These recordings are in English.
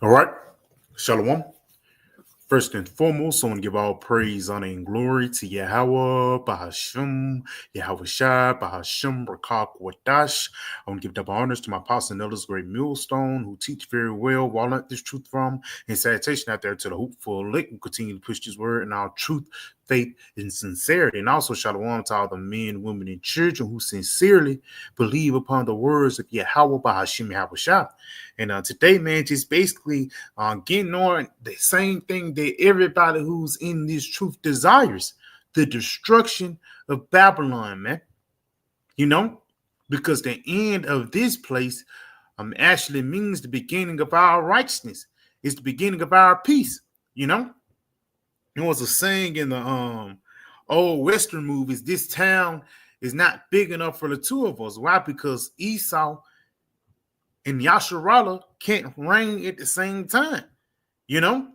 All right. Shalom. First and foremost, I want to give all praise, honor, and glory to Yahweh, Bahasham, Yahweh Shai, Bahasham, Rakak, Wadash. I want to give double honors to my apostle and elders, Great Millstone, who teach very well, while not this truth from, and salutation out there to the hopeful elect who continue to push this word in our truth, faith, and sincerity. And also, shalom to all the men, women, and children who sincerely believe upon the words of Yahweh, Bahasham, Yahweh Shai. And today, man, just basically getting on the same thing that everybody who's in this truth desires, the destruction of Babylon, man. You know, because the end of this place actually means the beginning of our righteousness. It's the beginning of our peace, you know. There was a saying in the old Western movies, this town is not big enough for the two of us. Why? Because Esau and Yasharallah can't reign at the same time. You know,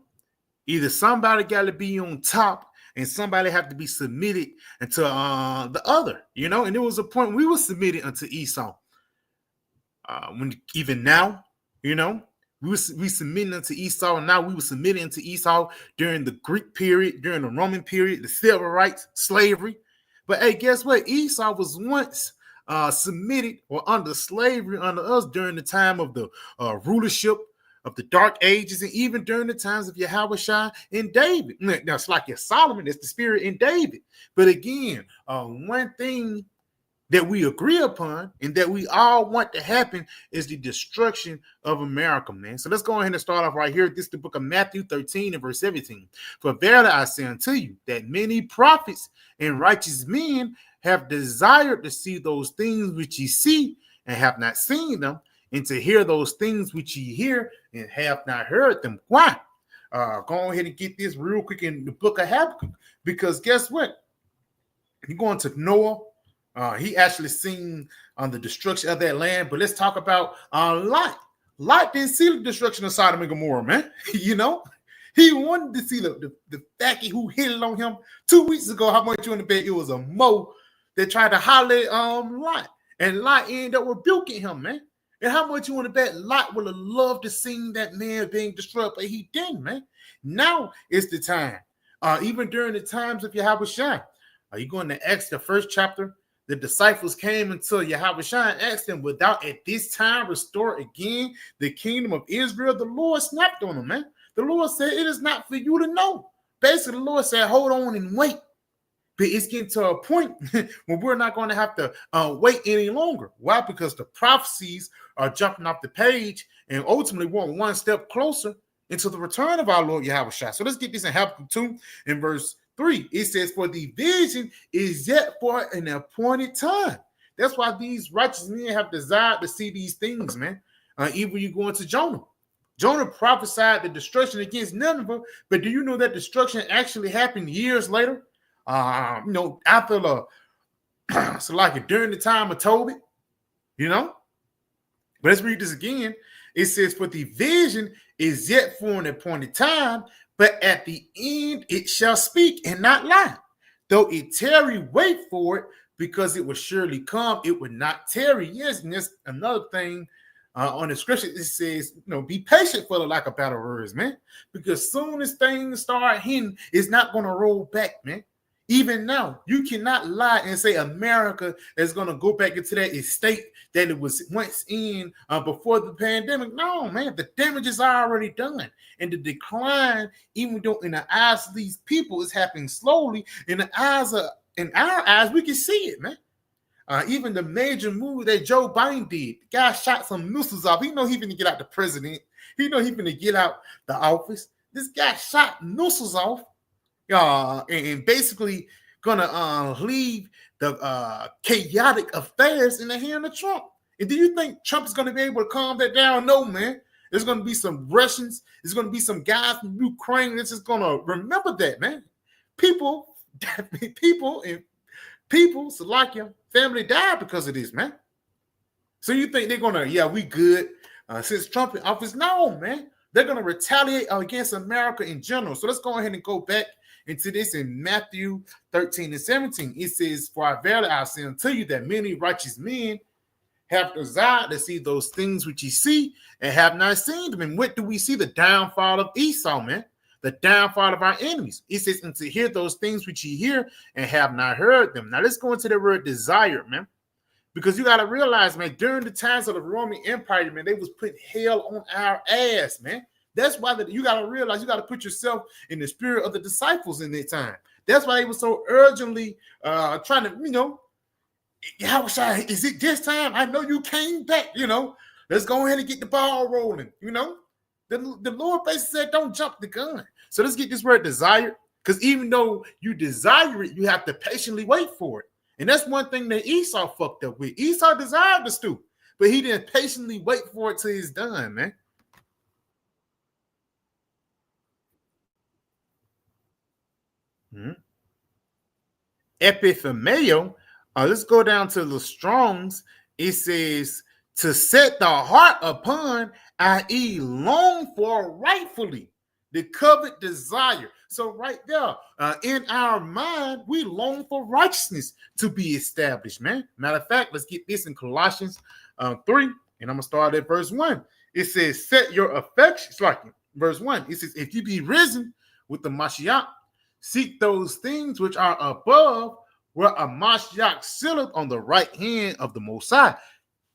either somebody got to be on top and somebody have to be submitted unto the other. You know, and there was a point we were submitted unto Esau. When even now, you know, we submitted unto Esau, and now we were submitted unto Esau during the Greek period, during the Roman period, the civil rights, slavery. But hey, guess what? Esau was once submitted or under slavery under us during the time of the rulership of the Dark Ages, and even during the times of Yahweh Shai and David. Now, it's like Solomon, it's the spirit in David. But again, one thing that we agree upon and that we all want to happen is the destruction of America, man. So let's go ahead and start off right here. This is the book of Matthew 13 and verse 17. For verily I say unto you that many prophets and righteous men have desired to see those things which ye see and have not seen them, and to hear those things which ye hear and have not heard them. Why? Go ahead and get this real quick in the book of Habakkuk, because guess what? You're going to Noah. He actually seen the destruction of that land. But let's talk about Lot. Lot didn't see the destruction of Sodom and Gomorrah, man. You know, he wanted to see the fatty who hit it on him 2 weeks ago. How much you want to bet it was a Mo that tried to holler at Lot, and Lot ended up rebuking him, man. And how much you want to bet Lot would have loved to see that man being destroyed, but he didn't, man. Now is the time. Even during the times of Yahweh Shai. Are you going to Acts, the first chapter? The disciples came until Yahweh Shai and asked them, without at this time restore again the kingdom of Israel? The Lord snapped on them, man. The Lord said, it is not for you to know. Basically, the Lord said, hold on and wait. But it's getting to a point when we're not going to have to wait any longer. Why? Because the prophecies are jumping off the page, and ultimately we're one step closer into the return of our Lord Yahweh Shai. So let's get this in Habakkuk 2 in verse 3. It says, for the vision is yet for an appointed time. That's why these righteous men have desired to see these things, man. Even you go into Jonah. Jonah prophesied the destruction against Nineveh, but do you know that destruction actually happened years later? You know, after so like during the time of Tobit, you know. But let's read this again. It says, for the vision is yet for an appointed time, but at the end it shall speak and not lie. Though it tarry, wait for it, because it will surely come. It would not tarry. Yes, and that's another thing on the scripture. It says, you know, be patient for the lack of battle words, man. Because soon as things start hitting, it's not going to roll back, man. Even now, you cannot lie and say America is going to go back into that state that it was once in before the pandemic. No, man, the damage is already done. And the decline, even though in the eyes of these people, is happening slowly, in our eyes, we can see it, man. Even the major move that Joe Biden did, the guy shot some missiles off. He know he's going to get out the president. He know he's going to get out the office. This guy shot missiles off. And basically gonna leave the chaotic affairs in the hand of Trump. And do you think Trump is gonna be able to calm that down? No, man. There's gonna be some Russians. There's gonna be some guys from Ukraine that's just gonna remember that, man. People, Slovakia family died because of this, man. So you think they're gonna, we good since Trump in office? No, man. They're gonna retaliate against America in general. So let's go ahead and go back into this in Matthew 13 and 17. It says, for verily I say unto you that many righteous men have desired to see those things which ye see and have not seen them. And what do we see? The downfall of Esau, man. The downfall of our enemies. It says, and to hear those things which ye hear and have not heard them. Now let's go into the word desire, man. Because you got to realize, man, during the times of the Roman Empire, man, they was putting hell on our ass, man. That's why you got to realize, you got to put yourself in the spirit of the disciples in that time. That's why they were so urgently trying to, how is it this time? I know you came back, Let's go ahead and get the ball rolling, The Lord basically said, don't jump the gun. So let's get this word desire, because even though you desire it, you have to patiently wait for it. And that's one thing that Esau fucked up with. Esau desired the stew, but he didn't patiently wait for it till it's done, man. Epithemeo. Let's go down to the Strongs. It says to set the heart upon, i.e., long for rightfully, the covet desire. So right there, in our mind, we long for righteousness to be established, man. Matter of fact, let's get this in Colossians 3, and I'm going to start at verse 1. It says, set your affections, like verse 1. It says, if you be risen with the Mashiach, seek those things which are above, where a Mashiach sitteth on the right hand of the Most High.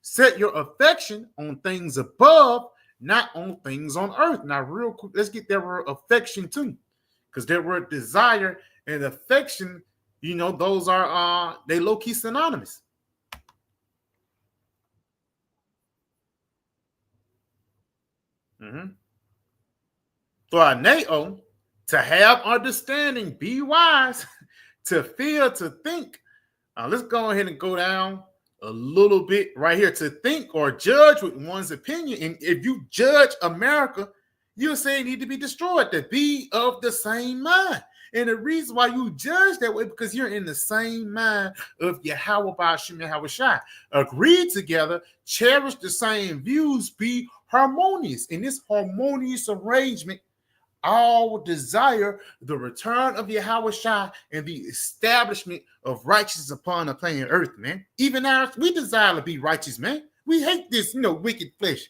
Set your affection on things above, not on things on earth. Now, real quick, let's get that word affection too, because that word desire and affection, those are they low-key synonymous. Thraneo, to have understanding, be wise, to feel, to think. Let's go ahead and go down a little bit right here. To think or judge with one's opinion. And if you judge America, you'll say it need to be destroyed. To be of the same mind. And the reason why you judge that way, because you're in the same mind of Yahweh Ba'ashem Yahweh Shai. Agree together, cherish the same views, be harmonious. In this harmonious arrangement, all desire the return of Yahweh Shai and the establishment of righteousness upon the planet earth, man. Even ours, we desire to be righteous, man. We hate this, wicked flesh.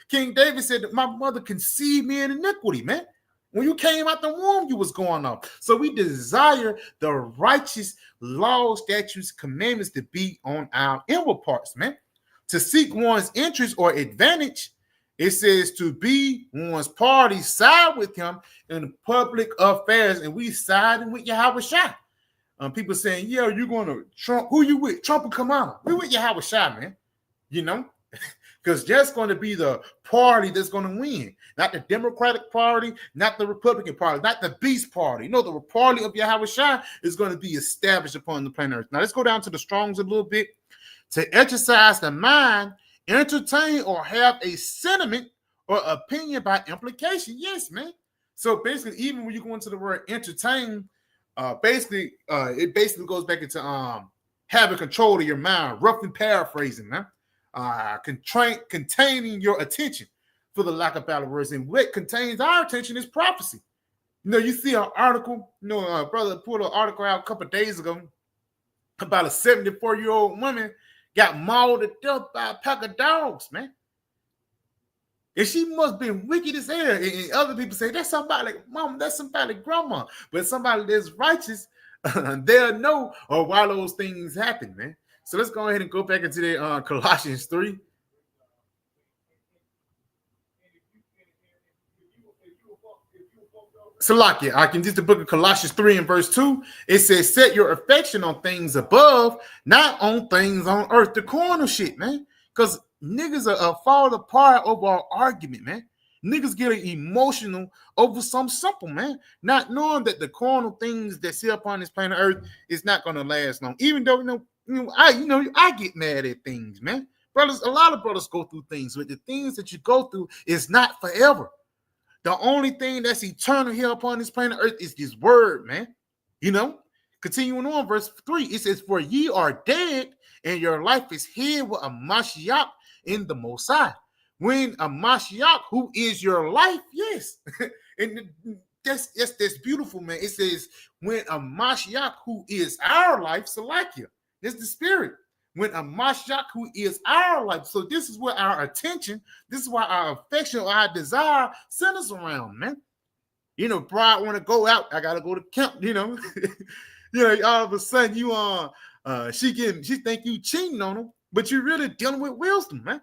King David said that my mother conceived me in iniquity, man. When you came out the womb, you was going off. So we desire the righteous laws, statutes, commandments to be on our inward parts, man. To seek one's interest or advantage, it says to be one's party, side with him in public affairs, and we siding with Yahweh Shai. People saying, yeah, you're going to Trump. Who you with? Trump or Kamala? We with Yahweh Shai, man. Because that's going to be the party that's going to win. Not the Democratic Party, not the Republican Party, not the Beast Party. No, the party of Yahweh Shai is going to be established upon the planet Earth. Now, let's go down to the Strongs a little bit. To exercise the mind, entertain or have a sentiment or opinion by implication. Yes, man. So basically, even when you go into the word entertain, it basically goes back into having control of your mind, roughly paraphrasing, man. Containing your attention, for the lack of better words. And what contains our attention is prophecy. You see an article, brother put an article out a couple of days ago about a 74-year-old woman got mauled to death by a pack of dogs, man. And she must be wicked as hell. And other people say, that's somebody, mom, that's somebody, grandma. But somebody that's righteous, they'll know why those things happen, man. So let's go ahead and go back into the Colossians 3. Salakia, I can just the book of Colossians 3 and verse 2. It says, set your affection on things above, not on things on earth. The corner shit, man. Because niggas are fall apart over our argument, man. Niggas getting emotional over some simple, man. Not knowing that the carnal things that sit upon this planet earth is not going to last long. Even though, I get mad at things, man. Brothers, a lot of brothers go through things, but the things that you go through is not forever. The only thing that's eternal here upon this planet earth is this word, man. Continuing on, verse 3, it says, for ye are dead, and your life is hid with a Mashiach in the Most High. When a Mashiach, who is your life, yes. And that's beautiful, man. It says, when a Mashiach, who is our life, Salakia, is the spirit. when a Mashiach, who is our life. So this is where our attention, this is why our affection or our desire centers around, man. You know, bride want to go out, I gotta go to camp, you know. You know, all of a sudden she think you cheating on her, but you're really dealing with wisdom, man.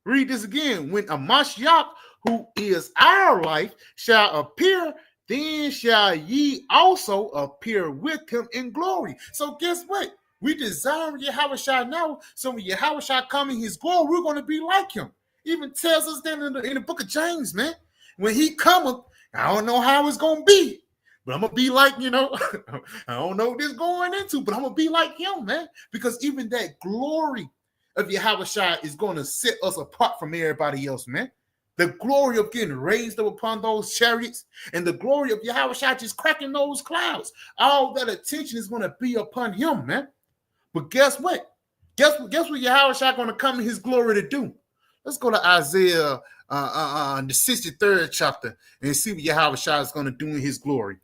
Read this again. When a Mashiach, who is our life, shall appear, then shall ye also appear with him in glory. So guess what? We desire Yahweh now. So when Yahweh come in his glory, we're going to be like him. Even tells us that in the book of James, man. When he cometh, I don't know how it's going to be, but I'm going to be like, you know, I don't know what this going into, but I'm going to be like him, man. Because even that glory of Yahweh is going to set us apart from everybody else, man. The glory of getting raised up upon those chariots and the glory of Yahweh just cracking those clouds. All that attention is going to be upon him, man. But guess what? Guess what Yahweh going to come in his glory to do? Let's go to Isaiah, the 63rd chapter, and see what Yahweh is going to do in his glory.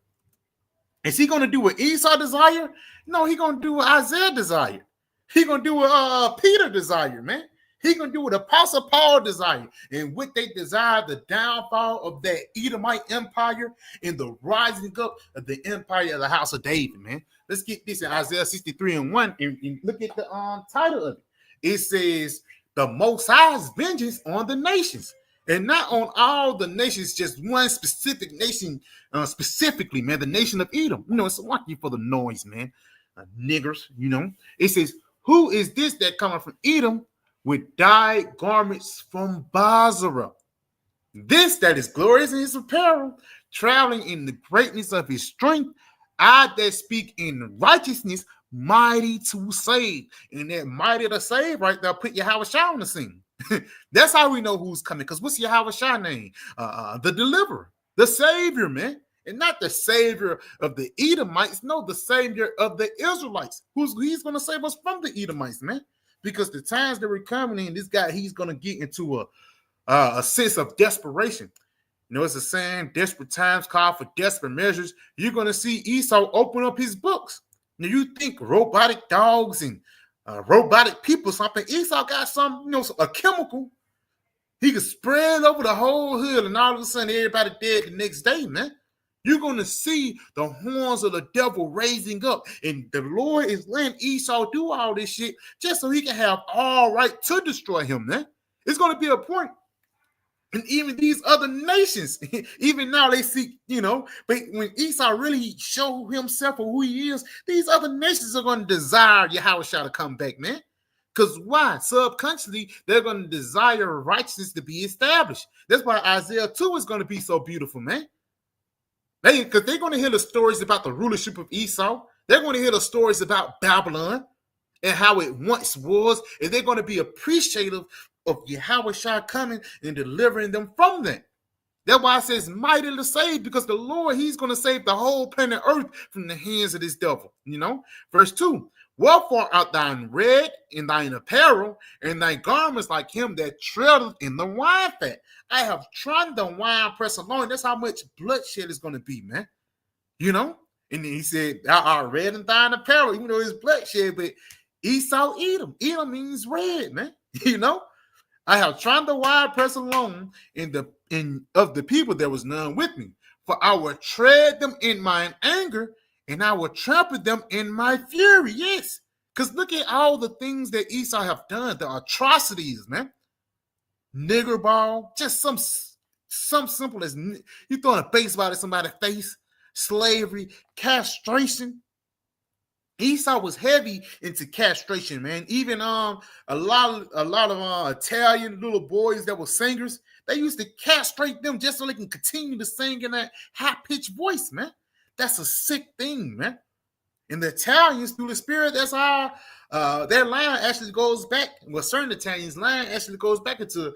Is he going to do what Esau desire? No, he's going to do what Isaiah desire. He's going to do what Peter desire, man. He's going to do what Apostle Paul desired. And what they desire, the downfall of that Edomite empire and the rising up of the empire of the house of David, man. Let's get this in Isaiah 63:1 and look at the title of it. It says, the Most High's vengeance on the nations. And not on all the nations, just one specific nation specifically, man, the nation of Edom. You know, it's lucky for the noise, man. Niggers, you know. It says, who is this that coming from Edom with dyed garments from Basra? This that is glorious in his apparel, traveling in the greatness of his strength, I that speak in righteousness, mighty to save. And that mighty to save right there, put Yahweh on the scene. That's how we know who's coming. Because what's Yahweh name? The deliverer, the savior, man. And not the savior of the Edomites, no, the savior of the Israelites. He's going to save us from the Edomites, man. Because the times that we're coming in, this guy, he's going to get into a sense of desperation. You know, it's the saying, desperate times call for desperate measures. You're going to see Esau open up his books. Now, you think robotic dogs and robotic people, something. Esau got some, you know, a chemical. He could spread over the whole hood, and all of a sudden, everybody dead the next day, man. You're going to see the horns of the devil raising up. And the Lord is letting Esau do all this shit just so he can have all right to destroy him, man. It's going to be a point. And even these other nations, even now they see, you know, but when Esau really show himself for who he is, these other nations are going to desire Yahweh to come back, man. Because why? Subconsciously, they're going to desire righteousness to be established. That's why Isaiah 2 is going to be so beautiful, man. Because they're going to hear the stories about the rulership of Esau. They're going to hear the stories about Babylon and how it once was. And they're going to be appreciative of Yahweh coming and delivering them from that. That's why it says mighty to save, because the Lord, he's going to save the whole planet Earth from the hands of this devil. You know, verse 2. Wherefore art thine red in thine apparel, and thy garments like him that treadeth in the wine fat. I have trodden the wine press alone. That's how much bloodshed is going to be, man. You know? And then he said, thou art red in thine apparel, even though it's bloodshed, but Esau Edom. Edom means red, man. You know? I have trodden the wine press alone, of the people there was none with me. For I will tread them in mine anger, and I will trample them in my fury. Yes. Because look at all the things that Esau have done, the atrocities, man. Nigger ball, just some simple as you throwing a baseball at somebody's face, slavery, castration. Esau was heavy into castration, man. Even a lot of Italian little boys that were singers, they used to castrate them just so they can continue to sing in that high-pitched voice, man. That's a sick thing, man. And the Italians, through the spirit, that's how their line actually goes back. Well, certain Italians' line actually goes back into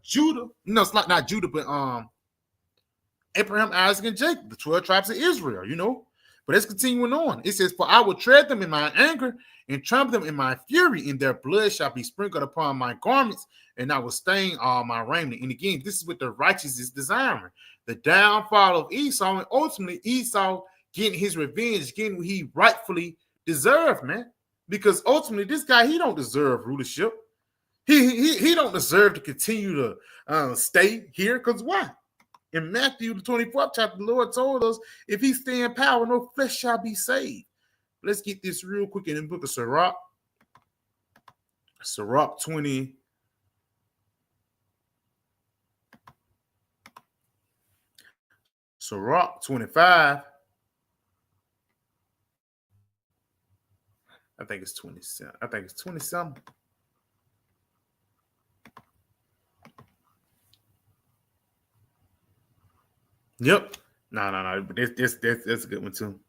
Judah. No, it's not Judah, but Abraham, Isaac, and Jacob, the 12 tribes of Israel, you know. But it's continuing on. It says, for I will tread them in my anger and trample them in my fury, and their blood shall be sprinkled upon my garments, and I will stain all my raiment. And again, this is what the righteous is desiring. The downfall of Esau, and ultimately Esau getting his revenge, getting what he rightfully deserved, man. because ultimately this guy, he don't deserve rulership. He don't deserve to continue to stay here. Because why? In Matthew, the 24th chapter, the Lord told us, if he stay in power, no flesh shall be saved. Let's get this real quick in the book of Sirach. Sirach 20. Sirach 25. I think it's 27. I think it's 27. Yep. No. But that's a good one too.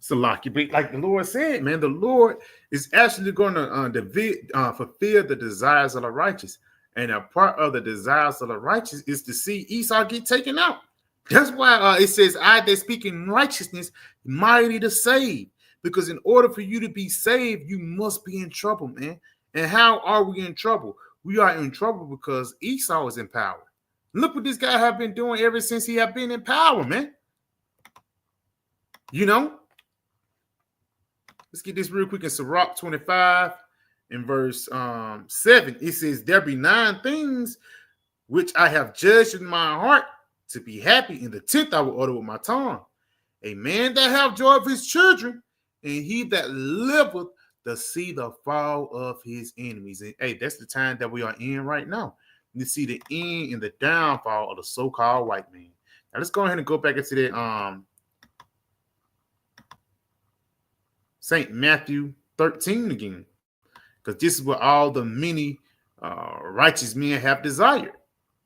So like the Lord said, man, the Lord is actually going to fulfill the desires of the righteous. And a part of the desires of the righteous is to see Esau get taken out. That's why it says, I that speak in righteousness, mighty to save. Because in order for you to be saved, you must be in trouble, man. And how are we in trouble? We are in trouble because Esau is in power. Look what this guy have been doing ever since he have been in power, man. You know? Let's get this real quick in Sirach 25 in verse 7. It says, there be 9 things which I have judged in my heart to be happy. In the 10th I will utter with my tongue. A man that have joy of his children, and he that liveth to see the fall of his enemies. And hey, that's the time that we are in right now. You see the end and the downfall of the so-called white man. Now let's go ahead and go back into that St. Matthew 13 again, because this is what all the many righteous men have desired.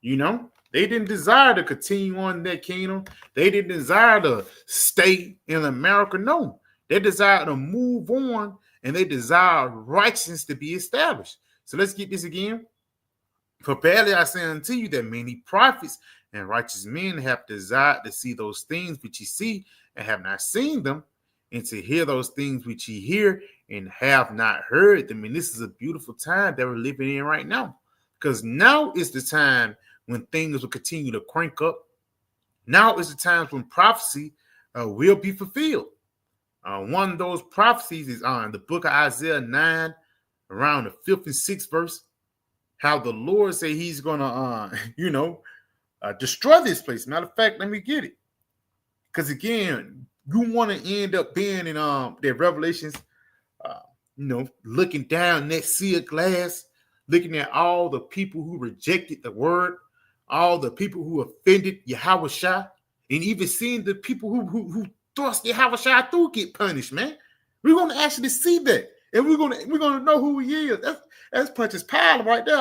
You know, they didn't desire to continue on that kingdom. They didn't desire to stay in America. No, they desire to move on, and they desire righteousness to be established. So let's get this again. For verily I say unto you that many prophets and righteous men have desired to see those things which ye see and have not seen them, and to hear those things which ye hear and have not heard them. And this is a beautiful time that we're living in right now, because now is the time when things will continue to crank up. Now is the time when prophecy will be fulfilled. One of those prophecies is on the book of Isaiah 9, around the 5th and 6th verse, how the Lord say he's going to, destroy this place. Matter of fact, let me get it. Because again, you want to end up being in their Revelations, looking down that sea of glass, looking at all the people who rejected the word, all the people who offended Yahweh Shai, and even seeing the people who thrust Yahweh Shai through get punished, man. We're going to actually see that, and we're going to know who he is. That's Pontius Pilate right there,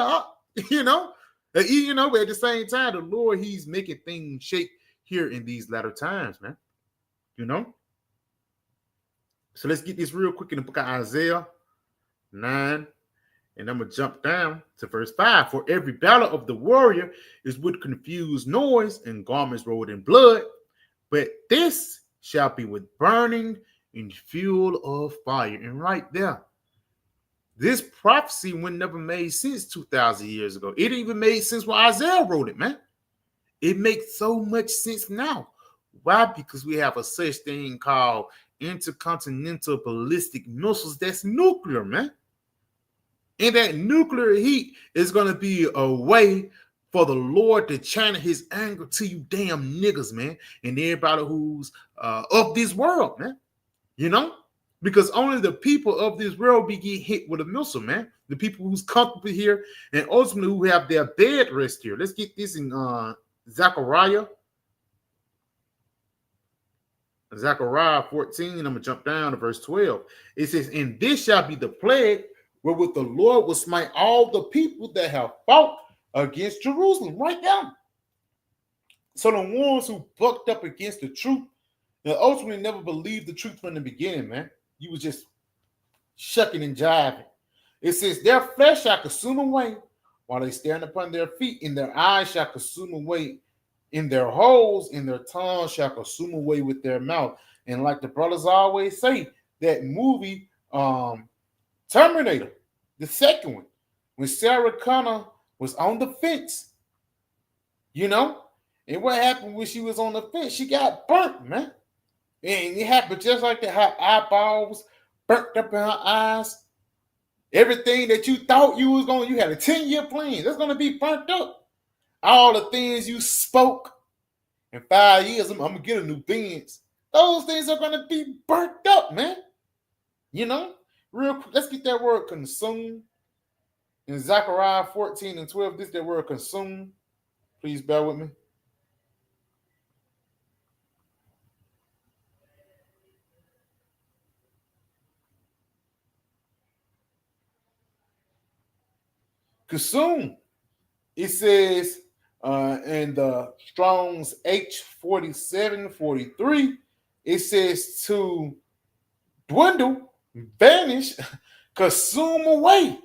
But at the same time, the Lord, he's making things shake here in these latter times, man. So let's get this real quick in the book of Isaiah 9, and I'm going to jump down to verse 5. For every battle of the warrior is with confused noise and garments rolled in blood, but this shall be with burning and fuel of fire. And right there, this prophecy would never made sense 2,000 years ago. It even made sense when Isaiah wrote it, man. It makes so much sense now. Why? Because we have a such thing called intercontinental ballistic missiles that's nuclear, man. And that nuclear heat is going to be a way for the Lord to channel his anger to you damn niggas, man, and everybody who's of this world, man. Because only the people of this world be get hit with a missile, man. The people who's comfortable here and ultimately who have their bed rest here. Let's get this in Zechariah 14. I'm going to jump down to verse 12. It says, and this shall be the plague wherewith the Lord will smite all the people that have fought against Jerusalem. Right down. So the ones who bucked up against the truth and ultimately never believed the truth from the beginning, man. You was just shucking and jiving. It says, their flesh shall consume away while they stand upon their feet, and their eyes shall consume away in their holes, and their tongue shall consume away with their mouth. And like the brothers always say, that movie, Terminator, the second one, when Sarah Connor was on the fence, you know, and what happened when she was on the fence? She got burnt, man. And it happened just like that. Her eyeballs burnt up in her eyes. Everything that you thought you was going, you had a 10-year plan. That's going to be burnt up. All the things you spoke in 5 years, I'm going to get a new Benz. Those things are going to be burnt up, man. You know? Real quick, let's get that word consume. In Zechariah 14 and 12, this is that word consume. Please bear with me. Consume. It says in the Strong's H4743, it says to dwindle, vanish, consume away,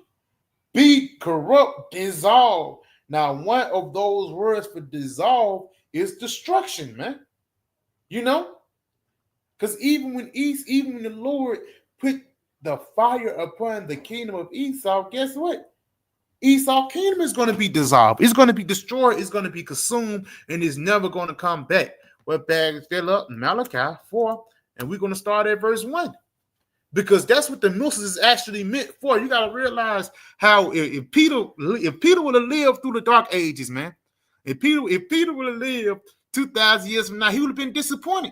be corrupt, dissolve. Now, one of those words for dissolve is destruction, man. You know? Because even when the Lord put the fire upon the kingdom of Esau, guess what? Esau's kingdom is going to be dissolved. It's going to be destroyed. It's going to be consumed, and it's never going to come back. We're back still up Malachi 4, and we're going to start at verse 1. Because that's what the mills is actually meant for. You got to realize how if Peter would have lived through the dark ages, man, if Peter would have lived 2,000 years from now, he would have been disappointed.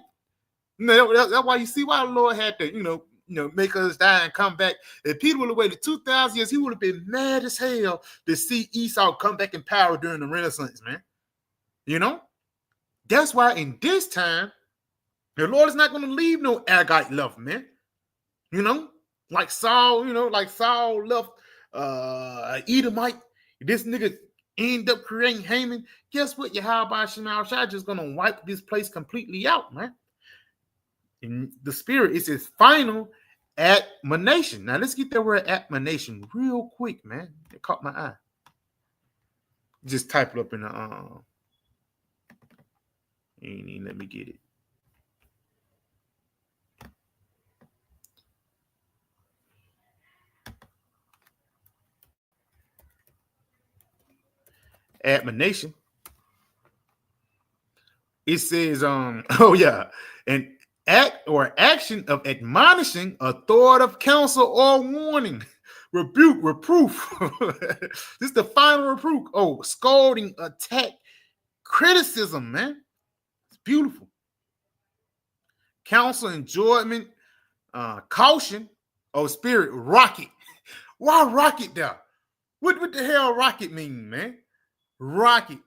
That's why you see why the Lord had to, make us die and come back. If Peter would have waited 2,000 years, he would have been mad as hell to see Esau come back in power during the Renaissance, man. You know? That's why in this time, the Lord is not going to leave no Agagite left, man. You know? Like Saul left Edomite. This nigga end up creating Haman. Guess what? Yahweh Shema Shai just going to wipe this place completely out, man. And the spirit is his final admonition. Now let's get that word admonition real quick, man. It caught my eye. Just type it up in the let me get it. Admonition. It says, an act or action of admonishing, authoritative counsel or warning, rebuke, reproof. This is the final reproof. Oh, scolding, attack, criticism, man. It's beautiful. Counsel, enjoyment, caution. Oh, spirit, rocket. Why rocket there? What the hell rocket mean, man? Rocket.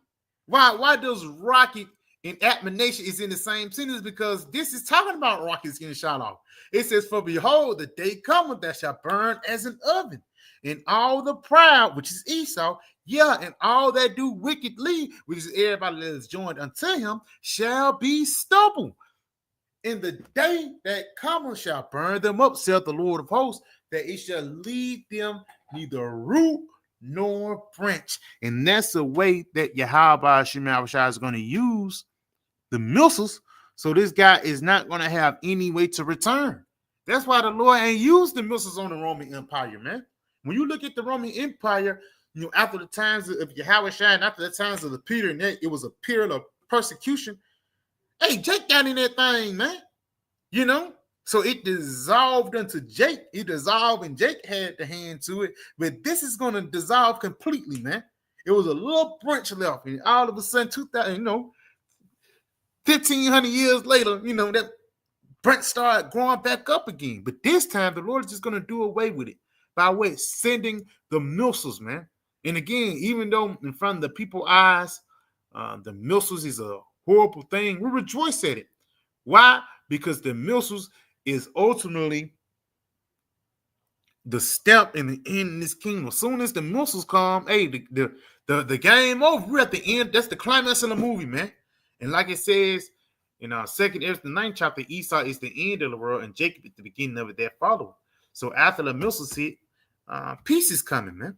Why does rocket and admonition is in the same sentence? Because this is talking about rockets getting shot off. It says, for behold, the day cometh that shall burn as an oven, and all the proud, which is Esau, and all that do wickedly, which is everybody that is joined unto him, shall be stubble. In the day that cometh shall burn them up, saith the Lord of hosts, that it shall leave them neither root nor branch. And that's the way that Yahweh Shema Shai is going to use the missiles. So this guy is not going to have any way to return. That's why the Lord ain't used the missiles on the Roman Empire, man. When you look at the Roman Empire, after the times of Yahweh Shai and after the times of the Peter, and it was a period of persecution. Hey, Jake got in that thing, man. So it dissolved unto Jake. It dissolved and Jake had the hand to it. But this is going to dissolve completely, man. It was a little branch left. And all of a sudden, 1,500 years later, that branch started growing back up again. But this time, the Lord is just going to do away with it by way of sending the missiles, man. And again, even though in front of the people's eyes, the missiles is a horrible thing, we rejoice at it. Why? Because the missiles is ultimately the step in the end in this kingdom. As soon as the missiles come, hey, the game over. We're at the end. That's the climax of the movie, man. And like it says in our 2nd Ezra, the 9th chapter, Esau is the end of the world, and Jacob is the beginning of it that follow. So after the missiles hit, peace is coming, man.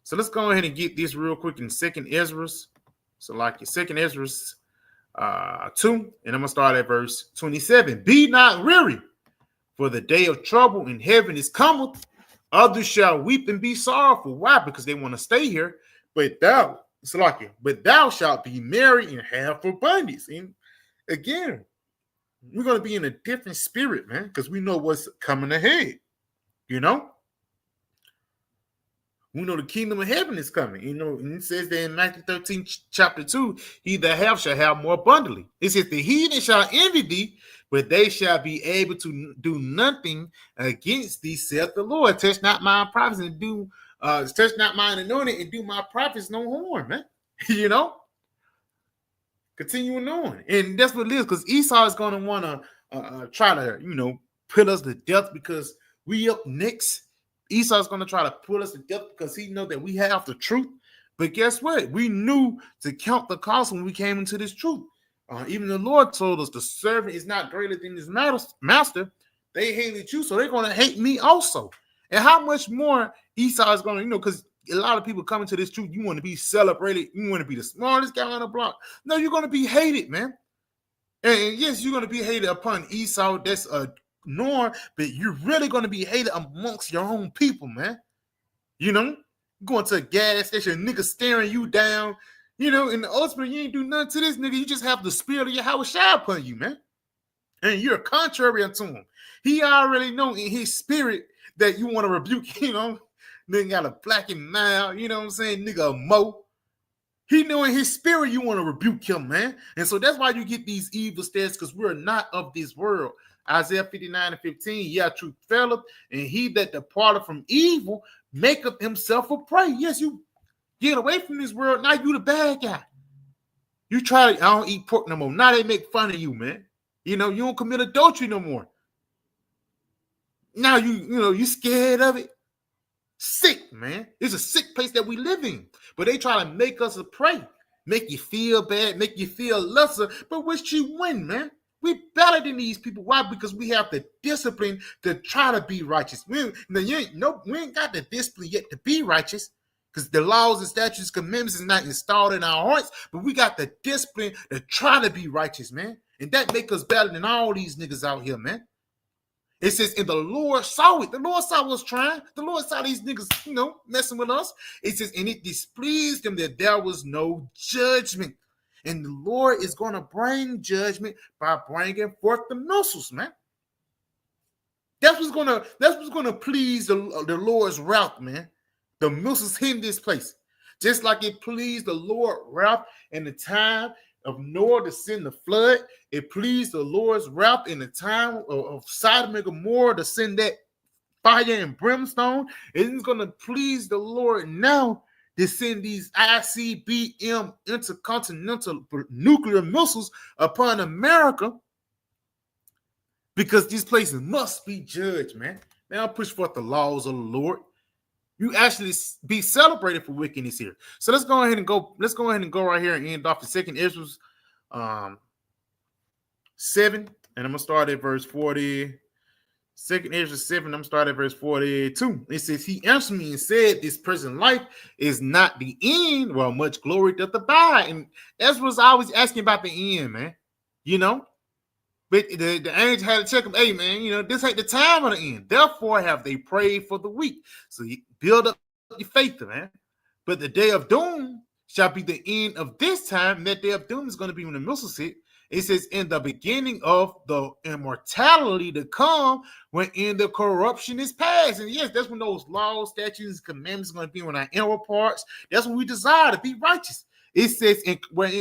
So let's go ahead and get this real quick in 2nd Ezra. So like your 2nd Ezra 2, and I'm going to start at verse 27. Be not weary, for the day of trouble in heaven is coming. Others shall weep and be sorrowful. Why? Because they want to stay here. But thou shalt be merry and have abundance. And again, we're going to be in a different spirit, man, because we know what's coming ahead. You know? We know the kingdom of heaven is coming. You know, and it says that in Matthew 13, chapter 2, he that hath shall have more abundantly. It says, the heathen shall envy thee, but they shall be able to do nothing against thee, saith the Lord. Touch not my prophets and touch not mine anointed and do my prophets no harm, man. You know? Continuing on. And that's what it is, because Esau is going to want to try to, put us to death because we up next. Esau's going to try to put us to death because he know that we have the truth. But guess what? We knew to count the cost when we came into this truth. Even the Lord told us the servant is not greater than his master. They hated you, so they're going to hate me also. And how much more Esau is going to, because a lot of people coming to this truth, you want to be celebrated. You want to be the smartest guy on the block. No, you're going to be hated, man. And yes, you're going to be hated upon Esau. That's a norm, but you're really going to be hated amongst your own people, man. Going to a gas station, nigga staring you down, and ultimately you ain't do nothing to this nigga. You just have the spirit of Yahweh Shai upon you, man. And you're contrary unto him. He already know in his spirit that you want to rebuke, nigga got a blackened mouth, you know what I'm saying? Nigga a mo. He know in his spirit you want to rebuke him, man. And so that's why you get these evil stares, because we're not of this world. Isaiah 59:15, yeah, truth faileth, and he that departed from evil maketh himself a prey. Yes, you get away from this world. Now you the bad guy. You try to, I don't eat pork no more. Now they make fun of you, man. You don't commit adultery no more. Now you scared of it. Sick, man. It's a sick place that we live in. But they try to make us a prey. Make you feel bad, make you feel lesser. But which you win, man. We better than these people. Why? Because we have the discipline to try to be righteous. We ain't got the discipline yet to be righteous, because the laws and statutes, commandments is not installed in our hearts. But we got the discipline to try to be righteous, man. And that make us better than all these niggas out here, man. It says, and the Lord saw it. The Lord saw us trying. The Lord saw these niggas, messing with us. It says, and it displeased them that there was no judgment. And the Lord is going to bring judgment by bringing forth the missiles, man. That's what's going to please the Lord's wrath, man. The missiles in this place. Just like it pleased the Lord wrath in the time of Noah to send the flood. It pleased the Lord's wrath in the time of Sodom and Gomorrah to send that fire and brimstone. It's going to please the Lord now to send these ICBM intercontinental nuclear missiles upon America, because these places must be judged, man. Now push forth the laws of the Lord. You actually be celebrated for wickedness here. So let's go ahead and go right here and end off the second Ezra 7, and I'm gonna start at verse 40. Second Ezra 7, I'm starting at verse 42. It says, he answered me and said, this present life is not the end, well, much glory doth abide. And Ezra's always asking about the end, man. But the angel had to check him, hey, man, this ain't the time of the end. Therefore have they prayed for the weak. So you build up your faith, man. But the day of doom shall be the end of this time. And that day of doom is going to be when the missiles hit. It says, in the beginning of the immortality to come, when in the corruption is past. And yes, that's when those laws, statutes, commandments are going to be on our inward parts. That's when we desire to be righteous. It says, in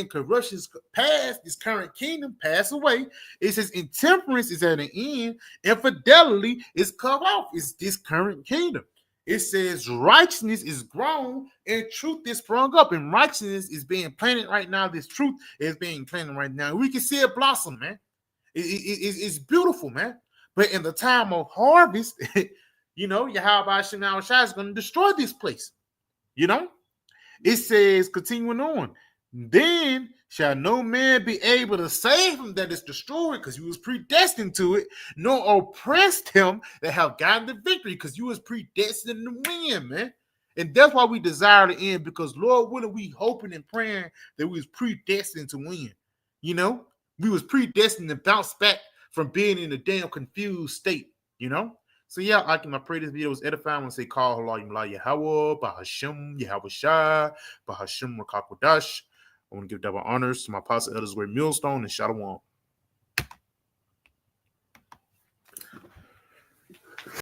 corruption is past, this current kingdom pass away. It says, intemperance is at an end. Infidelity is cut off. It's this current kingdom. It says righteousness is grown and truth is sprung up, and righteousness is being planted right now. This truth is being planted right now. We can see it blossom, man. It's beautiful, man. But in the time of harvest, Yahweh Shai is going to destroy this place. It says, continuing on, then shall no man be able to save him that is destroyed, because you was predestined to it, nor oppressed him that have gotten the victory, because you was predestined to win, man. And that's why we desire to end, because Lord willing, we hoping and praying that we was predestined to win. You know, we was predestined to bounce back from being in a damn confused state, you know? So yeah, I pray this video was edifying when I say call Allah Yahweh, Bahashim, Yahweh Shai, Bahashim Rakakwadash. I want to give double honors to my apostle elders, Great Millstone, and Shalom.